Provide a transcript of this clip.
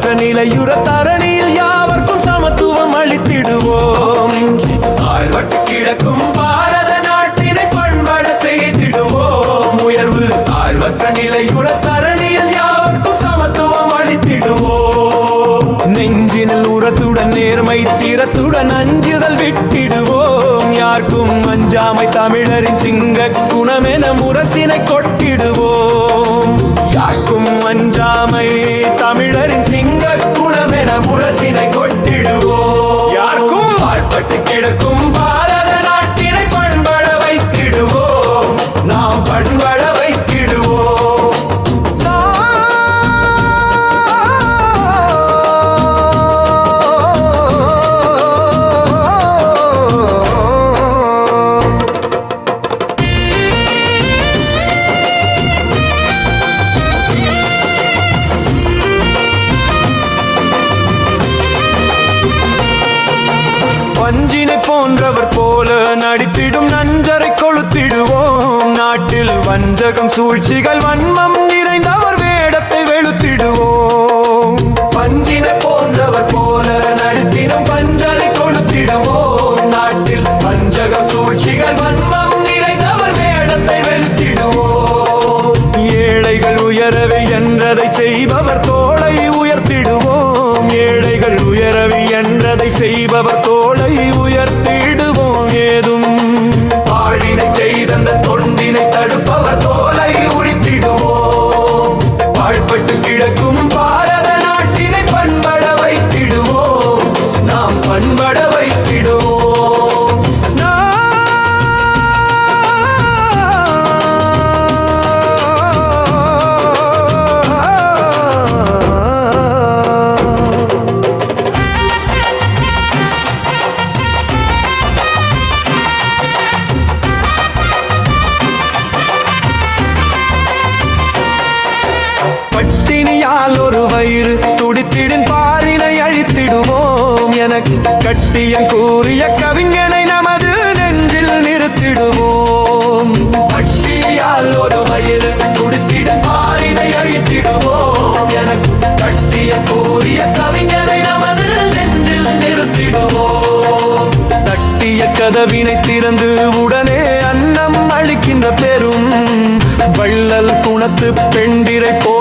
தாழ்வற்ற நிலையுற தரணியில் யாவர்க்கும் சமத்துவம் அளித்திடுவோம். தாழ்வட்டு கிடக்கும் பாரத நாட்டினை பண்பட செய்திடுவோம். உயர்வு தாழ்வற்ற நிலையுற தரணியில் யாவர்க்கும் சமத்துவம் அளித்திடுவோம். நெஞ்சினில் உரத்துடன் நேர்மை திறத்துடன் அஞ்சுதல் விட்டிடுவோம். யாருக்கும் அஞ்சாமை தமிழரின் சிங்க குணமென முரசினை கொட்டிடுவோம். யாருக்கும் அஞ்சாமை தமிழரின் சிங்க குணமென முரசினை கொட்டிடுவோம். யாருக்கும் பாழ்பட்டு கிடக்கும் பாரத நாட்டினை பண்பட வைத்திடுவோம். நாம் பண்பட வைத்திடுவோம். பஞ்சினை போன்றவர் போல நடித்திடும் நஞ்சரை கொளுத்திடுவோம். நாட்டில் வஞ்சகம் சூழ்ச்சிகள் வன்மம் நிறைந்தவர் வேடத்தை வெளுத்திடுவோம். பஞ்சினை போன்றவர் போல நடித்திடும் பஞ்சரை கொளுத்திடுவோம். நாட்டில் வஞ்சகம் சூழ்ச்சிகள் வன்மம் நிறைந்தவர் வேடத்தை வெளுத்திடுவோம். ஏழைகள் உயரவே என்றதை செய்பவர் தோளை உயர்த்திடுவோம். ஏழைகள் உயரவே என்றதை செய்பவர் தோளை உயர்த்திடுவோம். ஏதும் பாழினை செய்தந்த தொண்டினை தடுப்பவர் தோளை உரித்திடுவோம். பாழ்பட்டு கிடக்கும் பாரத நாட்டினை பண்பட வைத்திடுவோம். நாம் பண்பட வைத்திடுவோம். பட்டினியால் ஒரு வயிறு துடித்திடின் பாரினை அழித்திடுவோம். எனக்கு கட்டியம் கூறிய கவிஞனை நமது நெஞ்சில் நிறுத்திடுவோம். பட்டினியால் ஒரு வயிறு துடித்திடின் பாரினை அழித்திடுவோம். எனக்கு கட்டியம் கூறிய கவிஞனை நமது நெஞ்சில் நிறுத்திடுவோம். தட்டிய கதவினை திறந்து உடனே அன்னம் அளிக்கின்ற பெரும் வள்ளல் குணத்து பெண்டிரை போ